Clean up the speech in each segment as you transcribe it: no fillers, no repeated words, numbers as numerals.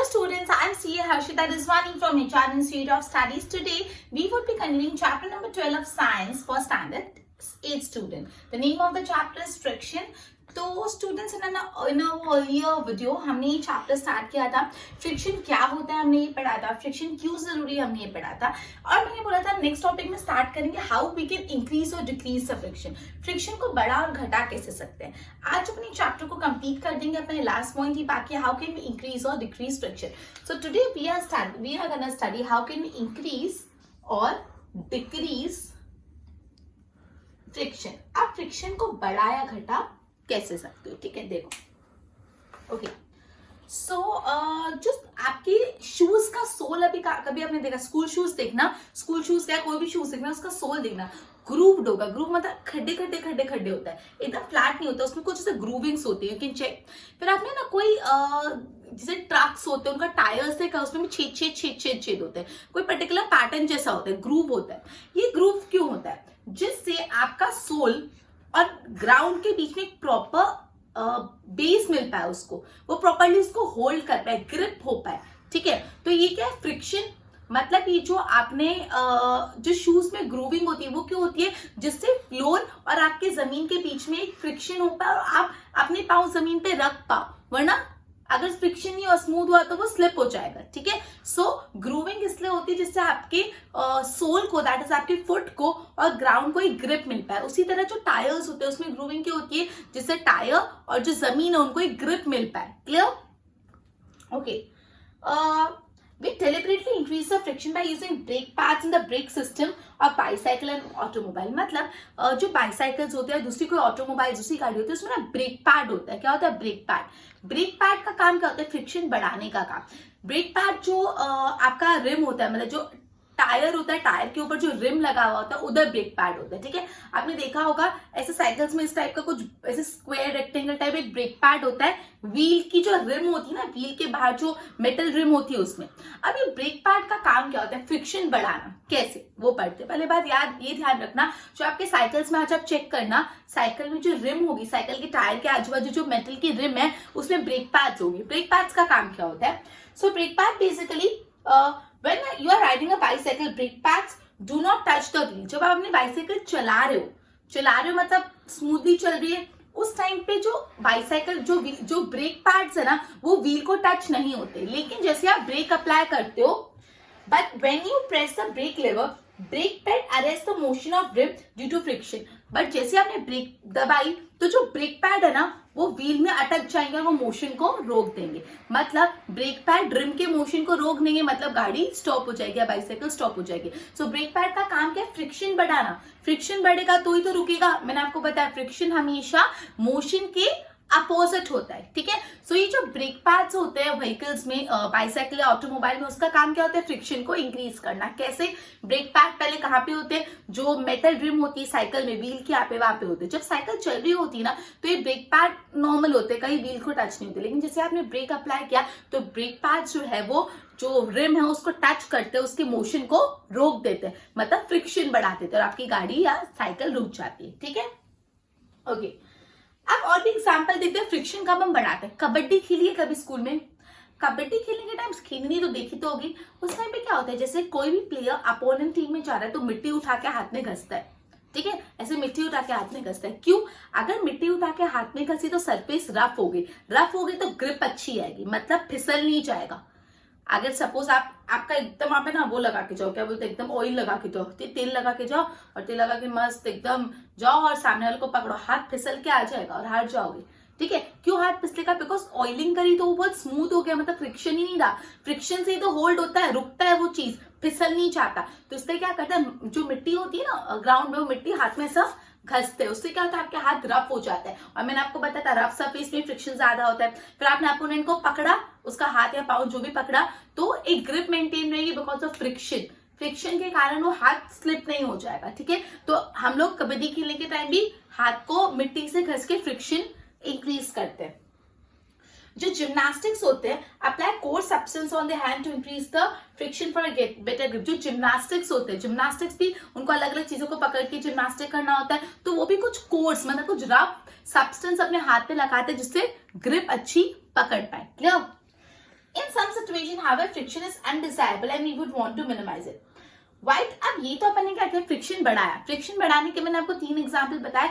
students, I am CA Harshita Rizwani from HR Institute of Studies. Today, we would be continuing chapter number 12 of Science for Standard 8 student. The name of the chapter is Friction. तो students in earlier video हमने ये chapter start किया था. Friction क्या होता है हमने ये पढ़ा था, फ्रिक्शन क्यों जरूरी है हमने ये पढ़ा था, और मैंने बोला था नेक्स्ट टॉपिक में स्टार्ट करेंगे हाउ वी कैन इंक्रीज और डिक्रीज द फ्रिक्शन. फ्रिक्शन को बढ़ा और घटा कैसे सकते हैं. आज अपने चैप्टर को कंप्लीट कर देंगे. अपने लास्ट पॉइंट ही बाकी हाउ कैन वी इंक्रीज और decrease friction. So today we are gonna study how can we increase और डिक्रीज फ्रिक्शन. आप फ्रिक्शन को बढ़ा या घटा कैसे सकते हो. ठीक है, देखो. ओके, सो जो आपके शूज का सोल अभी कभी आपने देखा, स्कूल शूज देखना, स्कूल शूज क्या कोई भी शूज देखना, उसका सोल देखना ग्रूव्ड होगा. ग्रूव मतलब खड्डे खड्डे खड्डे खड्डे होता है, एकदम फ्लैट नहीं होता, उसमें कुछ ऐसे ग्रूविंग्स होती है. You can check. फिर आपने ना कोई जैसे ट्रक्स होते हैं उनका टायर्स देखा, उसमें भी छेद छेद छेद छेद छेद होते हैं, कोई पर्टिकुलर पैटर्न जैसा होता है, ग्रूव होता है. ये ग्रूव क्यों होता है? जिससे आपका सोल और ग्राउंड के बीच में एक प्रॉपर बेस मिल पाए, उसको वो प्रॉपरली उसको होल्ड कर पाए, ग्रिप हो पाए. ठीक है, तो ये क्या है फ्रिक्शन. मतलब ये जो आपने जो शूज में ग्रूविंग होती है वो क्यों होती है? जिससे फ्लोर और आपके जमीन के बीच में एक फ्रिक्शन हो पाए और आप अपने पाँव जमीन पे रख पाओ. वरना अगर फ्रिक्शन नहीं और स्मूथ हुआ तो वो स्लिप हो जाएगा. ठीक है, सो ग्रूविंग इसलिए होती है जिससे आपके सोल को, दैट इज आपके फुट को और ग्राउंड को एक ग्रिप मिल पाए. उसी तरह जो टायर्स होते हैं उसमें ग्रूविंग की होती है जिससे टायर और जो जमीन है उनको एक ग्रिप मिल पाए. Clear? Okay. We deliberately increase the friction by using brake pads in the brake system of bicycle and automobile. मतलब जो बाइसाइकिल्स होते हैं, दूसरी कोई ऑटोमोबाइल, दूसरी गाड़ी होती है, उसमें ना ब्रेक पैड होता है. क्या होता है? Brake pad. ब्रेक पैड का काम क्या होता है? फ्रिक्शन बढ़ाने का काम. ब्रेक पैड जो आपका रिम होता है, मतलब जो टायर होता है, टायर के ऊपर जो रिम लगा हुआ होता है उधर ब्रेक पैड होता है. ठीक है, आपने देखा होगा ऐसे साइकिल्स में इस टाइप का कुछ ऐसे स्क्वायर रेक्टेंगल टाइप एक ब्रेक पैड होता है. व्हील की जो रिम होती है ना, व्हील के बाहर जो मेटल रिम होती है उसमें. अब ये ब्रेक पैड का काम क्या होता है? फ्रिक्शन बढ़ाना. कैसे वो पढ़ते. पहले बात ये ध्यान रखना, जो आपके साइकिल्स में आज आप चेक करना, साइकिल में जो रिम होगी, साइकिल के टायर के आजू बाजू जो मेटल की रिम है उसमें ब्रेक पैड्स होगी. ब्रेक पैड्स का काम क्या होता है? So brake pad basically when you are riding a bicycle, brake pads do not touch the wheel. जब आप अपनी बाइसाइकिल चला रहे हो मतलब स्मूथली चल रही है, उस टाइम पे जो बाइसाइकिल जो ब्रेक पैड्स है ना वो व्हील को टच नहीं होते. लेकिन जैसे आप ब्रेक अप्लाई करते हो, but when you press the brake lever, brake pad arrest the motion of rim due to friction. But जैसे आपने ब्रेक दबाई तो जो ब्रेक पैड है ना वो व्हील में अटक जाएंगे और वो मोशन को रोक देंगे. मतलब ब्रेक पैड रिम के मोशन को रोक देंगे, मतलब गाड़ी स्टॉप हो जाएगी या बाइसाइकिल स्टॉप हो जाएगी. सो ब्रेक पैड का काम क्या है? फ्रिक्शन बढ़ाना. फ्रिक्शन बढ़ेगा तो ही तो रुकेगा. मैंने आपको बताया फ्रिक्शन हमेशा मोशन के अपोजिट होता है. ठीक है, सो ये जो ब्रेक पैड्स होते हैं व्हीकल्स में, बाइसाइकिल या ऑटोमोबाइल में, उसका काम क्या होता है? फ्रिक्शन को इंक्रीज करना. कैसे? ब्रेक पैड पहले कहाँ पे होते हैं? जो मेटल रिम होती है साइकिल में, व्हील के वहां पे होते हैं. जब साइकिल चल रही होती है ना तो ये ब्रेक पैड नॉर्मल होते हैं, कहीं व्हील को टच नहीं होते. लेकिन जैसे आपने ब्रेक अप्लाई किया तो ब्रेक पैड जो है वो जो रिम है उसको टच करते हैं, उसके मोशन को रोक देते हैं, मतलब फ्रिक्शन बढ़ा देते हैं और आपकी गाड़ी या साइकिल रुक जाती है. ठीक है, ओके. अब और भी एग्जाम्पल देखते हैं फ्रिक्शन कब हम बढ़ाते हैं. कबड्डी खेलिए कभी स्कूल में. कबड्डी खेलने के टाइम खेलनी तो देखी तो होगी. उस टाइम पे क्या होता है? जैसे कोई भी प्लेयर अपोनेंट टीम में जा रहा है तो मिट्टी उठा के हाथ में घसता है. ठीक है, ऐसे मिट्टी उठा के हाथ में घसता है. क्यों? अगर मिट्टी उठा के हाथ में घसी तो सरफेस रफ हो गई तो ग्रिप अच्छी आएगी, मतलब फिसल नहीं जाएगा. अगर सपोज आपका एकदम आप है ना वो लगा के जाओ, क्या बोलते हैं, एकदम ऑयल लगा के जाओ, तेल लगा के जाओ और तेल लगा के मस्त एकदम जाओ और सामने वाले को पकड़ो, हाथ फिसल के आ जाएगा और हार जाओगे. ठीक है, क्यों हाथ फिसलेगा? बिकॉज ऑयलिंग करी तो वो बहुत स्मूथ हो गया, मतलब फ्रिक्शन ही नहीं रहा. फ्रिक्शन से ही तो होल्ड होता है, रुकता है वो चीज, फिसल नहीं चाहता. तो इसलिए क्या करता है, जो मिट्टी होती है ना ग्राउंड में, वो मिट्टी हाथ में सब घसते हैं. उससे क्या होता है? आपके हाथ रफ हो जाता है. और मैंने आपको बताया था रफ सरफेस में फ्रिक्शन ज्यादा होता है. फिर आपने अपोनेंट को पकड़ा, उसका हाथ या पाँव जो भी पकड़ा, तो एक ग्रिप मेंटेन रहेगी बिकॉज ऑफ फ्रिक्शन. फ्रिक्शन के कारण वो हाथ स्लिप नहीं हो जाएगा. ठीक है, तो हम लोग कबड्डी खेलने के टाइम भी हाथ को मिट्टी से घस के फ्रिक्शन इंक्रीज करते हैं. जो जिम्नास्टिक्स होते हैं, apply coarse substance on the hand to increase the friction for better grip. जो जिम्नास्टिक्स होते हैं, जिम्नास्टिक्स भी उनको अलग अलग चीजों को पकड़ के जिम्नास्टिक करना होता है, तो वो भी कुछ कोर्स मतलब कुछ रफ सब्सटेंस अपने हाथ पे लगाते हैं जिससे ग्रिप अच्छी पकड़ पाए. Clear? In some situation however friction is undesirable and we would want to minimize it. White, अब ये तो अपन ने क्या किया, फ्रिक्शन बढ़ाया। फ्रिक्शन बढ़ाने के मैंने आपको 3 एग्जांपल बताए।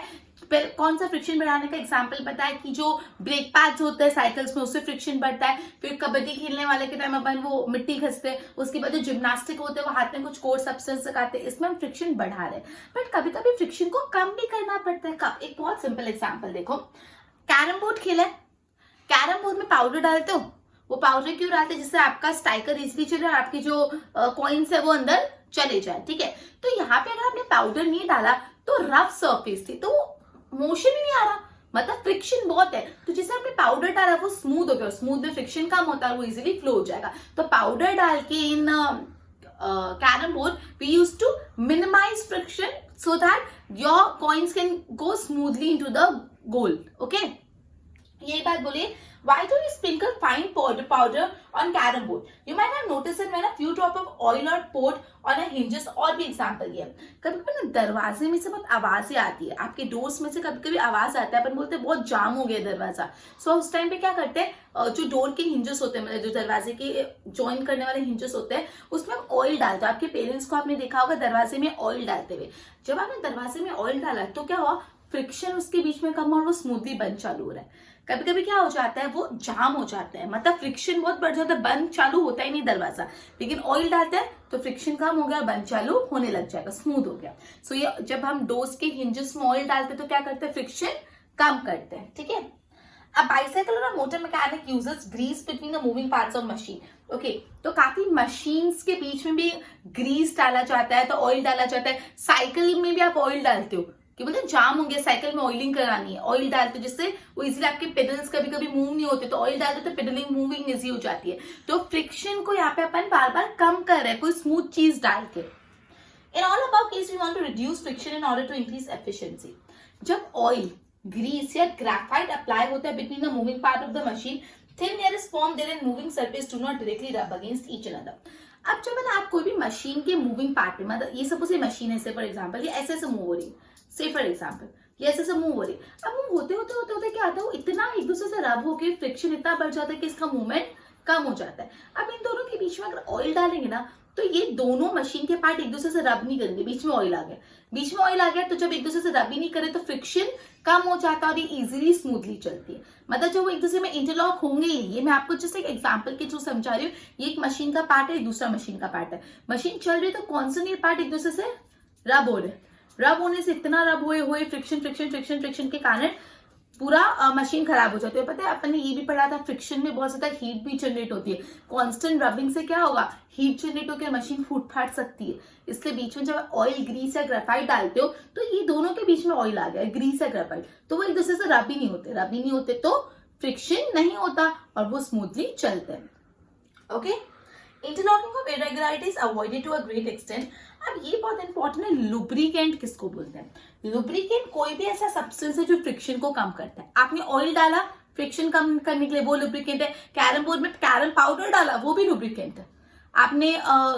कौन सा फ्रिक्शन बढ़ाने का एग्जांपल बताया कि जो ब्रेक पैड्स होते हैं साइकिल्स में उससे फ्रिक्शन बढ़ता है। फिर कबड्डी खेलने वाले के टाइम अपन वो मिट्टी घसते हैं। उसके बाद जो जिम्नास्टिक होते हैं वो हाथ में कुछ कोर्स सब्सटेंस लगाते हैं, इसमें हम फ्रिक्शन बढ़ा रहे हैं। बट कभी कभी फ्रिक्शन को कम भी करना पड़ता है। कब? एक बहुत सिंपल एग्जाम्पल देखो, कैरम बोर्ड खेला है, कैरम बोर्ड में पाउडर डालते हो, वो पाउडर क्यों डालते हैं? जिससे आपका स्ट्राइकर इजिली चले और आपकी जो कॉइन्स है वो अंदर चले जाए, ठीक है। तो यहाँ पे अगर आपने पाउडर नहीं डाला तो रफ सरफेस थी तो मोशन ही नहीं आ रहा, मतलब फ्रिक्शन बहुत है। तो जिसे आपने पाउडर डाला वो स्मूथ हो गया, स्मूथ में फ्रिक्शन कम होता है, वो इजीली फ्लो हो जाएगा। तो पाउडर डाल के in carrom board we use to minimise friction so that your coins can go smoothly into the goal. Okay, यही बात बोलिए, why do you sprinkle fine powder on carom board? You might have noticed that when a few drop of oil are poured on a hinges, और भी example ये, कभी कभी ना दरवाजे में से बहुत आवाजें आती है, आपके डोर्स में से कभी कभी आवाज आता है, अपन बोलते हैं बहुत जाम हो गया दरवाजा। सो उस टाइम पे क्या करते हैं, जो डोर के हिंजेस होते हैं, मतलब जो दरवाजे के ज्वाइन करने वाले हिंजेस होते हैं, उसमें हम ऑयल डालते हैं। आपके पेरेंट्स को आपने देखा होगा दरवाजे में ऑयल डालते हुए। जब आपने दरवाजे में ऑयल डाला तो क्या हुआ, फ्रिक्शन उसके बीच में कम और वो स्मूथली बंद चालू हो रहा है। कभी कभी क्या हो जाता है, वो जाम हो जाता है, मतलब फ्रिक्शन बहुत बढ़ जाता है, बंद चालू होता ही नहीं दरवाजा। लेकिन ऑयल डालते हैं तो फ्रिक्शन कम हो गया, बंद चालू होने लग जाएगा, स्मूथ हो गया। सो ये जब हम डोर्स के हिंजेस में ऑयल डालते हैं तो क्या करते हैं, फ्रिक्शन कम करते हैं, ठीक है। अब बाइसाइकिल और motor mechanic uses grease between the moving parts of machine. Okay, तो काफी मशीन्स के बीच में भी ग्रीस डाला जाता है, तो ऑयल डाला जाता है। साइकिल में भी आप ऑयल डालते हो कि मतलब जाम होंगे, साइकिल में ऑयलिंग करानी है, ऑयल डालते जिससे वो इजीली आपके पेडल्स कभी कभी मूव नहीं होते, तो ऑयल डालते तो पेडलिंग मूविंग इजी हो जाती है। तो फ्रिक्शन को यहाँ पे अपन बार बार कम कर रहे हैं कोई स्मूथ चीज डाल के। In all about case we want to reduce friction in order to increase efficiency. जब ऑयल, ग्रीस या ग्रेफाइट अप्लाई होता है between the moving part of the machine, thin layer is formed therein moving surface do not directly rub against each another। अब जब आप कोई भी machine के मूविंग पार्ट में, मतलब ये सपोज ये मशीन है, फॉर एग्जांपल ये ऐसे मूव हो रही है, से फॉर एग्जांपल ये ऐसे मूव हो रही है। अब मूव होते होते होते होते क्या आता है, वो इतना एक दूसरे से रब होके फ्रिक्शन इतना बढ़ जाता है कि इसका मूवमेंट कम हो जाता है। अब इन दोनों के बीच में अगर ऑयल डालेंगे ना तो ये दोनों मशीन के पार्ट एक दूसरे से रब नहीं करेंगे, बीच में ऑयल आ गया, बीच में ऑयल आ गया, तो जब एक दूसरे से रब ही नहीं करे तो फ्रिक्शन कम हो जाता है और ये इजीली स्मूथली चलती है। मतलब जब वो एक दूसरे में इंटरलॉक होंगे ही, ये मैं आपको जस्ट एक एग्जांपल के थ्रू समझा रही हूँ। ये एक मशीन का पार्ट है, दूसरा मशीन का पार्ट है, मशीन चल रही है तो कॉन्स्टेंट ये पार्ट एक दूसरे से रब हो रहे, रब होने से इतना रब हुए फ्रिक्शन फ्रिक्शन फ्रिक्शन फ्रिक्शन के कारण पूरा मशीन खराब हो जाती है। पता है अपन ने ये भी पढ़ा था, फ्रिक्शन में बहुत ज्यादा हीट भी जनरेट होती है। कांस्टेंट रबिंग से क्या होगा, हीट जनरेट होकर मशीन फूट फाट सकती है। इसलिए बीच में जब ऑयल, ग्रीस या ग्रेफाइट डालते हो तो ये दोनों के बीच में ऑयल आ गया, ग्रीस या ग्रेफाइट, तो वो एक दूसरे से रब ही नहीं होते, रब ही नहीं होते तो फ्रिक्शन नहीं होता और वो स्मूथली चलते हैं। Okay, interlocking of irregularities avoided to a great extent. अब ये बहुत इंपॉर्टेंट है, लुब्रिकेंट किसको बोलते हैं? लुब्रिकेंट कोई भी ऐसा सब्सटेंस है जो फ्रिक्शन को कम करता है। आपने ऑयल डाला फ्रिक्शन कम करने के लिए, वो लुब्रिकेंट है। कैरम बोर्ड में कैरम पाउडर डाला, वो भी लुब्रिकेंट है। आपने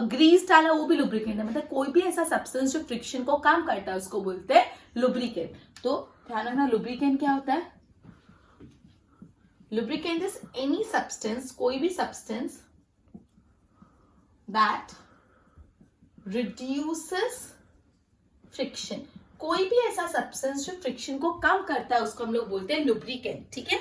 ग्रीस डाला, वो भी लुब्रिकेंट है। मतलब कोई भी ऐसा सब्सटेंस जो फ्रिक्शन को कम करता है उसको बोलते हैं लुब्रिकेंट। तो ध्यान रखना, लुब्रिकेंट क्या होता है? लुब्रिकेंट इज एनी सब्सटेंस, कोई भी सब्सटेंस that reduces friction। कोई भी ऐसा सब्सटेंस जो फ्रिक्शन को कम करता है उसको हम लोग बोलते हैं लुब्रिकेंट, ठीक है।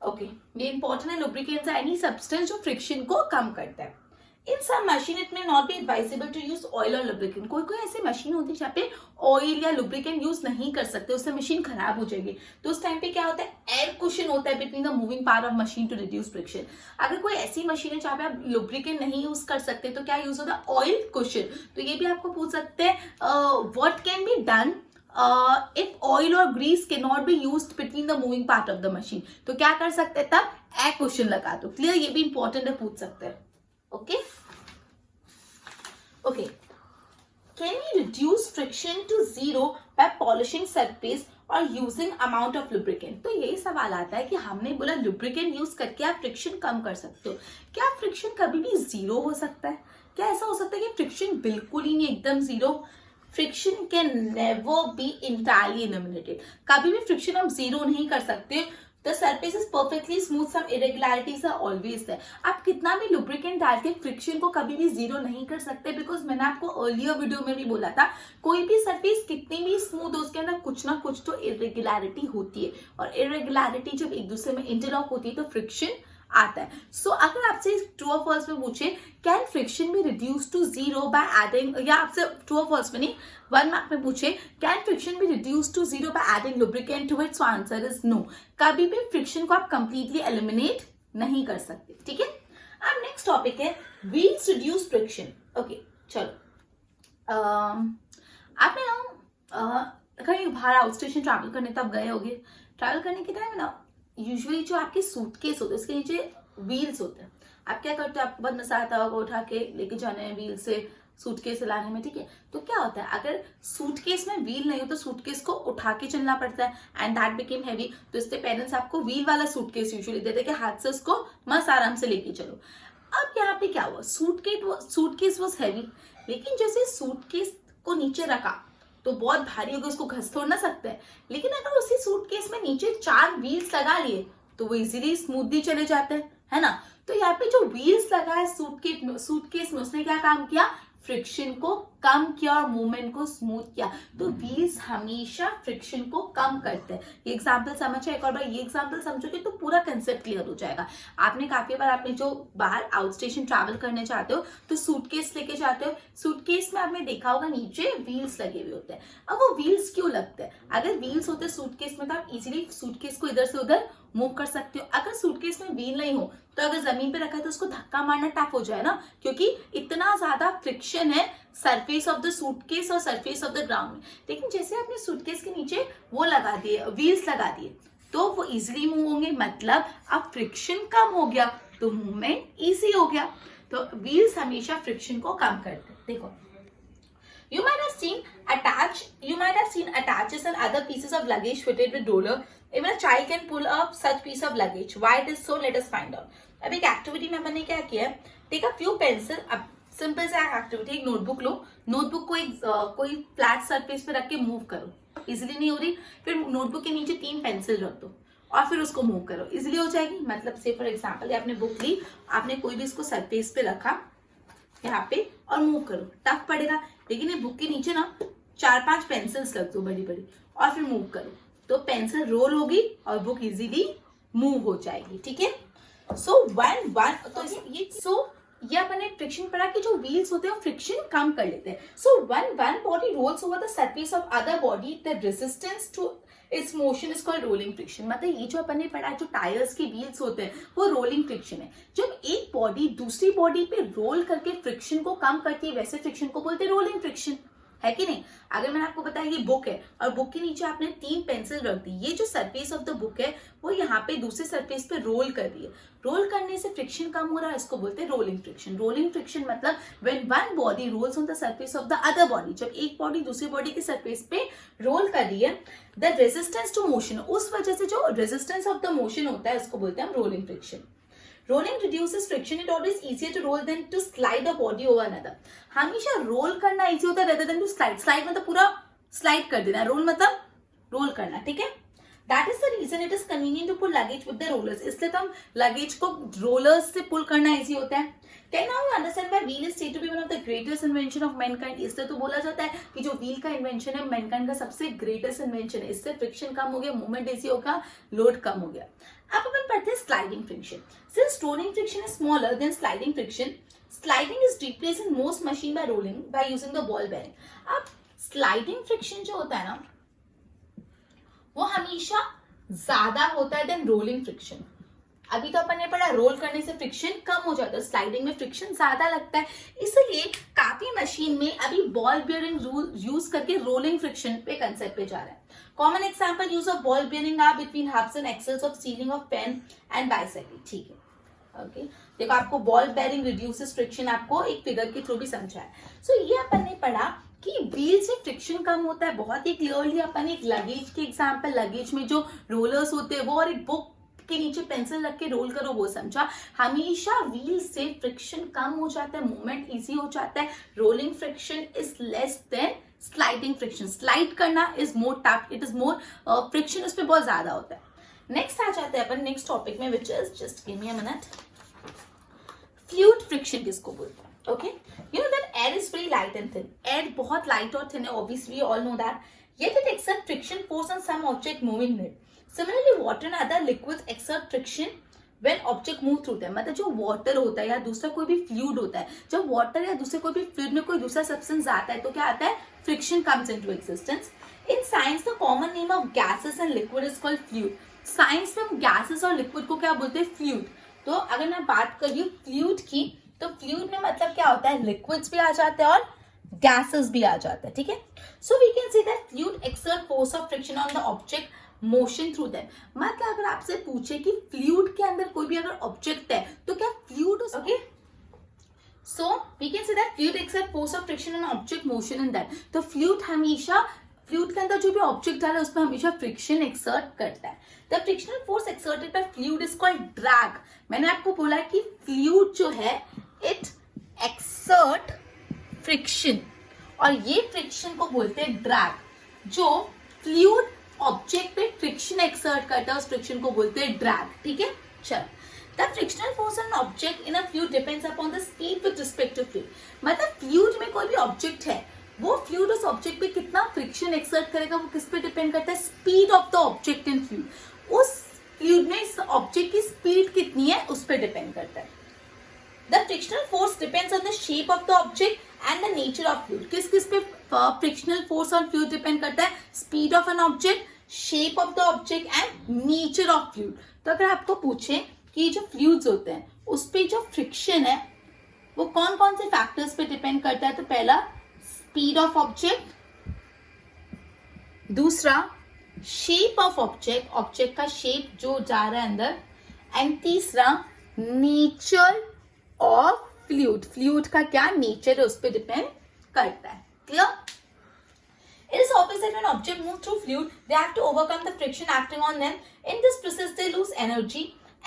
ओके, ये इंपॉर्टेंट है, लुब्रिकेंट एनी सब्सटेंस जो फ्रिक्शन को कम करता है। In some machine it may not be advisable to use oil और लुब्रिकेंट। कोई कोई ऐसी मशीन होती है जहाँ पे ऑयल या लुब्रिकेंट यूज नहीं कर सकते, उससे मशीन खराब हो जाएगी। तो उस टाइम पे क्या होता है, एयर कुशन होता है between the moving part of machine to reduce friction. अगर कोई ऐसी मशीन है जहाँ पे आप लुब्रिकेंट नहीं यूज कर सकते तो क्या यूज होता है, ऑयल कुशन। तो ये भी आपको पूछ सकते हैं, what can be done if oil और grease cannot be used between the moving part of the machine. तो क्या कर सकते हैं तब, एयर कुशन लगा दो। क्लियर, ये भी इंपॉर्टेंट है, पूछ सकते हैं। Okay Okay, can we reduce friction to zero by polishing surface or using amount of lubricant? तो यही सवाल आता है कि हमने बोला lubricant यूज करके आप फ्रिक्शन कम कर सकते हो। क्या फ्रिक्शन कभी भी जीरो हो सकता है? क्या ऐसा हो सकता है कि फ्रिक्शन बिल्कुल ही नहीं, एकदम zero? Friction can never be entirely eliminated. कभी भी फ्रिक्शन हम जीरो नहीं कर सकते। The surface is perfectly smooth, some irregularities are always there. आप कितना भी लुब्रिकेंट डाल के फ्रिक्शन को कभी भी जीरो नहीं कर सकते, बिकॉज मैंने आपको अर्लियर वीडियो में भी बोला था कोई भी सरफेस कितनी भी स्मूथ हो उसके अंदर कुछ ना कुछ तो इरेगुलरिटी होती है, और इरेगुलरिटी जब एक दूसरे में इंटरलॉक होती है तो फ्रिक्शन आता है। सो अगर आपसे ट्रू और फॉल्स में पूछे can friction be reduce to zero by adding, या आपसे ट्रू और फॉल्स में नहीं 1 मार्क में पूछे can friction be reduce to zero by adding lubricant to it, so answer is no. कभी भी फ्रिक्शन को आप कंप्लीटली एलिमिनेट नहीं कर सकते, ठीक है। अब नेक्स्ट टॉपिक है व्हील्स रिड्यूस फ्रिक्शन। ओके चलो, आपने ना कहीं बाहर आउट स्टेशन ट्रैवल करने तब गए होगे, ट्रैवल करने के टाइम ना यूजुअली जो आपके सूटकेस होते हैं उसके नीचे व्हील्स होते हैं। आप क्या करते हो, आपको बहुत मजा आता होगा उठा के लेके जाने में व्हील से सूटकेस लाने में, ठीक है। तो क्या होता है अगर सूटकेस में व्हील नहीं हो तो सूटकेस को उठा के चलना पड़ता है एंड दैट बिकेम हैवी। तो इससे पेरेंट्स आपको व्हील वाला सूटकेस यूजुअली देते हैं कि हाथ से उसको मस्त आराम से लेके चलो। अब यहाँ पे क्या हुआ, सूटकेस वॉज हैवी, लेकिन जैसे सूटकेस को नीचे रखा तो बहुत भारी होगा, उसको घस तोड़ ना सकते हैं। लेकिन अगर उसी सूटकेस में नीचे 4 व्हील्स लगा लिए तो वो इजीली स्मूथली चले जाते हैं, है ना। तो यहाँ पे जो व्हील्स लगा है सूटकेस में उसने क्या काम किया, फ्रिक्शन को कम किया और मूवमेंट को स्मूथ किया। तो व्हील्स हमेशा फ्रिक्शन को कम करते हैं। ये एग्जांपल समझो, एक और बार ये एग्जांपल समझोगे तो पूरा कंसेप्ट क्लियर हो जाएगा। आपने काफी बार आपने जो बाहर आउट स्टेशन ट्रैवल करने चाहते हो तो सूटकेस लेके जाते हो, सूटकेस में आपने देखा होगा नीचे व्हील्स लगे हुए होते हैं। अब वो व्हील्स क्यों लगते हैं, अगर व्हील्स होते सूटकेस में तो आप इजीली सूटकेस को इधर से उधर मूव कर सकते हो। अगर सूटकेस में व्हील नहीं हो तो अगर जमीन पे रखा है तो उसको धक्का मारना टफ हो जाए ना, क्योंकि इतना ज्यादा फ्रिक्शन है सरफेस ऑफ द सूटकेस और सरफेस ऑफ द ग्राउंड में। लेकिन जैसे आपने सूटकेस के नीचे वो लगा दिए, व्हील्स लगा दिए, तो वो इजिली मूव होंगे, मतलब अब फ्रिक्शन कम हो गया तो मूवमेंट इजी हो गया। तो व्हील्स हमेशा फ्रिक्शन को कम करते हैं। देखो, you might have seen attaches and other pieces of luggage fitted with roller. Even a child can pull up such piece of luggage. Why it is so? Let us find out. अब एक activity में मैंने क्या किया है, take a few pencil, अब simple सा activity, एक नोटबुक लो, नोटबुक को एक कोई फ्लैट सरफेस पे रख के मूव करो, इजिली नहीं हो रही, फिर नोटबुक के नीचे 3 पेंसिल रख दो और फिर उसको मूव करो, इजिली हो जाएगी। मतलब से फॉर एग्जाम्पल आपने बुक ली, आपने कोई भी इसको सरफेस पे रखा यहाँ पे और मूव करो, टफ पड़ेगा। लेकिन ये बुक के नीचे ना 4-5 पेंसिल्स रख दो बड़ी बड़ी और फिर मूव करो, तो पेंसिल रोल होगी और बुक इजीली मूव हो जाएगी, ठीक है। ये अपने फ्रिक्शन पढ़ा कि जो व्हील्स होते हैं फ्रिक्शन कम कर लेते हैं। So one body rolls over the surface of other body, the resistance to its motion is called rolling friction. मतलब ये जो अपन ने पढ़ा जो टायर्स के व्हील्स होते हैं वो रोलिंग फ्रिक्शन है। जब एक बॉडी दूसरी बॉडी पे रोल करके फ्रिक्शन को कम करती है वैसे फ्रिक्शन को बोलते हैं रोलिंग फ्रिक्शन, है कि नहीं। अगर मैंने आपको बताया ये बुक है और बुक के नीचे आपने 3 पेंसिल रख दी, ये जो सरफेस ऑफ द बुक है वो यहाँ पे दूसरे सरफेस पे रोल कर रही है, रोल करने से फ्रिक्शन कम हो रहा है, इसको बोलते हैं रोलिंग फ्रिक्शन। रोलिंग फ्रिक्शन मतलब when one body rolls on the surface of the other body, जब एक बॉडी दूसरी बॉडी के सरफेस पे रोल कर रही है, द रेजिस्टेंस टू मोशन, उस वजह से जो रेजिस्टेंस ऑफ द मोशन होता है उसको बोलते हैं हम rolling friction. Rolling reduces friction. It always easier to roll than to slide a body over another. हमेशा रोल करना इजी होता है rather than to slide. Slide मतलब पूरा स्लाइड कर देना, रोल मतलब रोल करना, ठीक है। That is the reason it is convenient to pull luggage with the rollers. इसलिए तो हम लगेज को रोलर्स से पुल करना इजी होता है। Can now you understand why wheel is said to be one of the greatest invention of mankind? इसलिए तो बोला जाता है कि जो व्हील का इन्वेंशन है मैनकाइंड का सबसे ग्रेटेस्ट इन्वेंशन है। इससे फ्रिक्शन कम हो गया, मूवमेंट इजी होगा, लोड कम हो गया। अब अपन पढ़ते हैं sliding friction. Since rolling friction is smaller than sliding friction, sliding is replaced in most machine by rolling by using the ball bearing. अब sliding friction जो होता है ना वो हमेशा ज्यादा होता है देन रोलिंग फ्रिक्शन। अभी तो अपन ने पढ़ा रोल करने से फ्रिक्शन कम हो जाता है, स्लाइडिंग में फ्रिक्शन ज्यादा लगता है, इसलिए काफी मशीन में अभी बॉल बियरिंग रूल यूज करके रोलिंग फ्रिक्शन पे कंसेप्ट पे जा रहा है। Common example use of ball bearing are between hubs and axles of ceiling of pen and bicycle, ठीक है। ओके देखो आपको बॉल बेयरिंग रिड्यूसेस फ्रिक्शन आपको एक फिगर के थ्रू भी समझा है। सो ये अपन ने पढ़ा कि व्हील से फ्रिक्शन कम होता है, बहुत ही क्लियरली अपन एक लगेज के एग्जांपल, लगेज में जो रोलर्स होते हैं वो और एक बुक के नीचे पेंसिल रख के रोल करो वो समझा। हमेशा व्हील से फ्रिक्शन कम हो जाता है, मूवमेंट इजी हो जाता है। Rolling friction is less than sliding friction. Slide करना is more tough, it is more friction उस पर बहुत ज्यादा होता है। नेक्स्ट आ जाते हैं अपन नेक्स्ट टॉपिक में, which is just give me a minute, fluid friction किसको बोलते हैं. Okay, you know that air is very light and thin. Air बहुत लाइट और थिन है, obviously all know that. Yet it exerts friction force on some object moving in it. Similarly, water and other liquids exert friction when object move through them. मतलब जो water होता है या दूसरा कोई भी fluid होता है, जब water या दूसरे कोई भी fluid में कोई दूसरा substance आता है तो क्या आता है, friction comes into existence. In science, the common name of gases and liquid is called fluid. Science में हम gases और liquid को क्या बोलते हैं, fluid. तो अगर मैं बात कर रही हूँ fluid की, तो fluid में मतलब क्या होता है, liquids भी आ जाते हैं और gases भी आ जाते हैं. ठीक है, so we can say that fluid exert force of friction on the object motion through them. मतलब अगर आपसे पूछे कि fluid के अंदर कोई भी अगर object है तो क्या fluid, okay, so we can say that fluid exert force of friction on object motion in that. तो fluid हमेशा, fluid के अंदर जो भी object डाला है उसमें हमेशा friction exert करता है. The frictional force exerted by fluid is called drag. मैंने आपको बोला कि fluid जो है it exert फ्रिक्शन, और ये फ्रिक्शन को बोलते हैं ड्रैग. जो फ्लूइड ऑब्जेक्ट पे फ्रिक्शन एक्सर्ट करता है उस फ्रिक्शन को बोलते हैं ड्रैग. ठीक है, चल. The frictional force on object in a fluid depends upon the speed with respect to fluid. मतलब फ्लूइड में कोई भी ऑब्जेक्ट है, वो फ्लूइड उस ऑब्जेक्ट पे कितना फ्रिक्शन एक्सर्ट करेगा वो किस पे डिपेंड करता है, speed of the object in fluid. उस फ्लूइड में इस ऑब्जेक्ट की स्पीड कितनी है उस पर डिपेंड करता है. The frictional force depends on the shape of the object and the nature of fluid. किस पे frictional force on fluid depend करता है, speed of an object, shape of the object and nature of fluid. तो अगर आपको पूछे कि जो fluids होते हैं उस पे जो friction है वो कौन कौन से factors पे depend करता है, तो पहला speed of object, दूसरा shape of object, object का shape जो जा रहा है अंदर, and तीसरा nature और फ्लूइड, फ्लूइड का क्या नेचर है उस पर डिपेंड करता है. Clear? It is obvious that when objects move through fluid, they have to overcome the friction acting on them. In this process, they lose energy.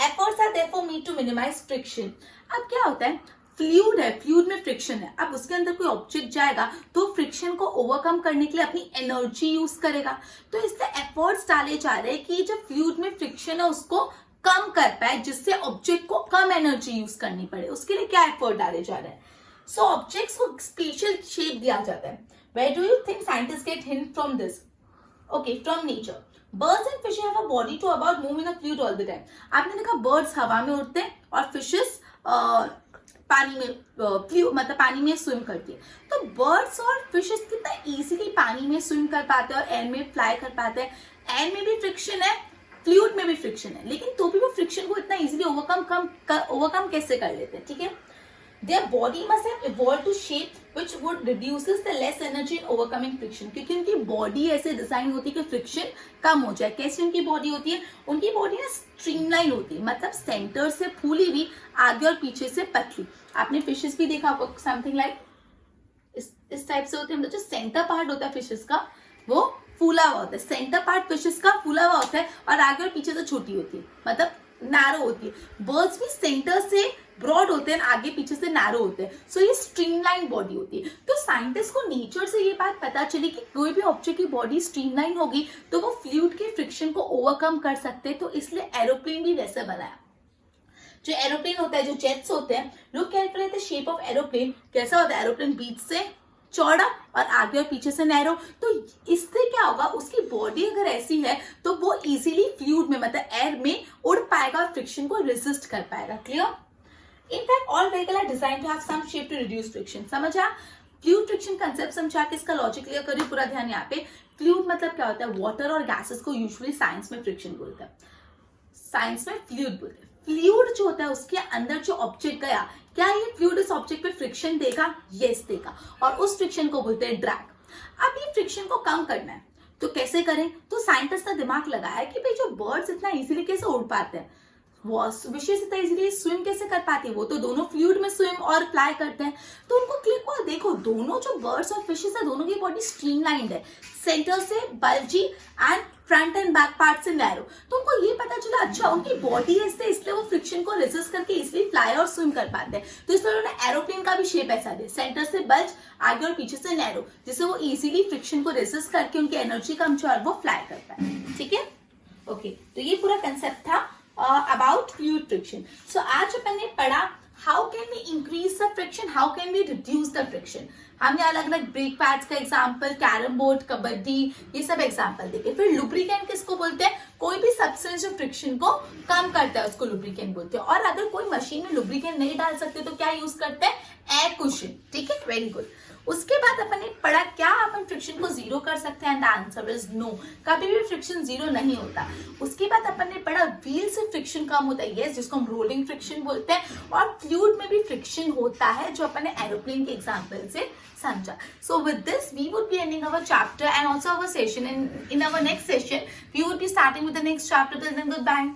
Efforts are therefore made to minimize friction. अब क्या होता है, fluid है, fluid में friction है, अब उसके अंदर कोई ऑब्जेक्ट जाएगा तो फ्रिक्शन को ओवरकम करने के लिए अपनी एनर्जी यूज करेगा. तो इससे एफर्ट्स डाले जा रहे हैं कि जो फ्लूइड में फ्रिक्शन है उसको कम कर पाए, जिससे ऑब्जेक्ट को कम एनर्जी यूज करनी पड़े. उसके लिए क्या एफर्ट डाले जा रहे हैं. सो ऑब्जेक्ट्स को स्पेशल शेप दिया जाता है. Where do you think scientist get hint from this? Okay, from nature. Birds and fish have a body to about move in a fluid all the time. आपने देखा birds हवा में उड़ते हैं और फिशेस पानी में मतलब पानी में स्विम करती है. तो बर्ड्स और फिशेस कितना इजीली पानी में स्विम कर पाते हैं और एयर में फ्लाई कर पाते हैं. एयर में भी फ्रिक्शन है, फ्लूइड में भी फ्रिक्शन है, लेकिन तो भी वो फ्रिक्शन को इतना इजीली ओवरकम कैसे कर लेते हैं. ठीक है, there body must have evolved to shape which would reduces the less energy in overcoming friction. क्योंकि उनकी बॉडी ऐसे डिजाइन होती है कि फ्रिक्शन कम हो जाए. कैसी उनकी बॉडी होती है, उनकी बॉडी ना स्ट्रीमलाइन होती है, मतलब सेंटर से फूली हुई, आगे और पीछे से पतली. आपने फिशेस भी देखा होगा समथिंग लाइक इस टाइप से होते हैं. मतलब जो सेंटर पार्ट होता है फिशेस का वो फूला हुआ होता है, सेंटर पार्ट फिशेस का फूला हुआ होता है और आगे और पीछे से छोटी होती है, मतलब नैरो होती है. बर्ड्स भी सेंटर से ब्रॉड होते हैं, आगे पीछे से नैरो होते हैं. सो ये स्ट्रीमलाइन बॉडी होती है. तो साइंटिस्ट को नेचर से ये बात पता चली कि कोई भी ऑब्जेक्ट की बॉडी स्ट्रीमलाइन होगी तो वो फ्लूइड के फ्रिक्शन को ओवरकम कर सकते हैं. तो इसलिए एरोप्लेन भी वैसे बनाया. जो एरोप्लेन होता है, जो जेट्स होते हैं, look carefully at the shape of aeroplane. कैसा होता है एरोप्लेन, बीच से चौड़ा और आगे और पीछे से नैरो. तो इससे क्या होगा, उसकी बॉडी अगर ऐसी है तो वो इजीली फ्लूइड में मतलब एयर में उड़ पाएगा और फ्रिक्शन को रेजिस्ट कर पाएगा. Clear? In fact all vehicle are designed to have some shape to reduce friction. समझा? फ्लूइड फ्रिक्शन कंसेप्ट समझा के इसका लॉजिक क्लियर करिए. पूरा ध्यान यहाँ पे. फ्लूइड मतलब क्या होता है, वाटर और गैसेस को यूजुअली साइंस में फ्रिक्शन बोलते हैं, साइंस में फ्लूइड बोलते हैं. फ्लूइड जो होता है उसके अंदर जो ऑब्जेक्ट गया, क्या ये फ्लूइड इस ऑब्जेक्ट पे फ्रिक्शन देगा? यस देगा, और उस फ्रिक्शन को बोलते हैं ड्रैग. अब ये फ्रिक्शन को कम करना है तो कैसे करें? तो साइंटिस्ट ने दिमाग लगाया कि भाई जो बर्ड्स इतना इजीली कैसे उड़ पाते हैं, वो विशेष इतना इजीली स्विम कैसे कर पाती है, वो तो दोनों फ्लूइड में स्विम और फ्लाई करते हैं. तो उनको क्लिक हुआ, देखो दोनों जो बर्ड्स और फिशेस है दोनों की बॉडी स्ट्रीमलाइंड है, सेंटर से bulgy and front end back part से नैरो. तो उनको ये पता चला अच्छा उनकी बॉडी ऐसे, इसलिए वो फ्रिक्शन को रेजिस्ट करके इसलिए फ्लाई और स्विम कर पाते हैं. तो इसलिए उन्होंने एरोप्लेन का भी शेप ऐसा दिया, सेंटर से बल्ज, आगे और पीछे से नैरो, जिससे वो इजीली फ्रिक्शन को रेजिस्ट करके उनकी एनर्जी कम और वो फ्लाई कर पाए. ठीक है, ओके तो ये पूरा कंसेप्ट था अबाउट फ्लूइड फ्रिक्शन. सो आज अपन ने पढ़ा how can we increase the friction, how can we reduce the friction. हमने अलग अलग ब्रेक पैड्स का एग्जाम्पल, कैरम बोर्ड, कबड्डी, ये सब एग्जाम्पल देखे. फिर लुब्रिकेंट किसको बोलते हैं? कोई भी सब्सटेंस जो फ्रिक्शन को कम करता है उसको लुब्रिकेंट बोलते हैं. और अगर कोई मशीन में लुब्रिकेंट नहीं डाल सकते तो क्या यूज करते हैं? Air cushion. ठीक है, वेरी गुड. उसके बाद अपन ने पढ़ा क्या अपन फ्रिक्शन को जीरो कर सकते हैं. And the answer is no. कभी भी फ्रिक्शन जीरो नहीं होता. उसके बाद अपन ने पढ़ा व्हील से फ्रिक्शन कम होता है, यस, जिसको हम रोलिंग फ्रिक्शन बोलते हैं. और फ्लूइड में भी फ्रिक्शन होता है, जो अपन ने एरोप्लेन के एग्जाम्पल से समझा. So with this we would be ending our chapter and also our session. In our next session we would be starting with the next chapter. Till then, goodbye.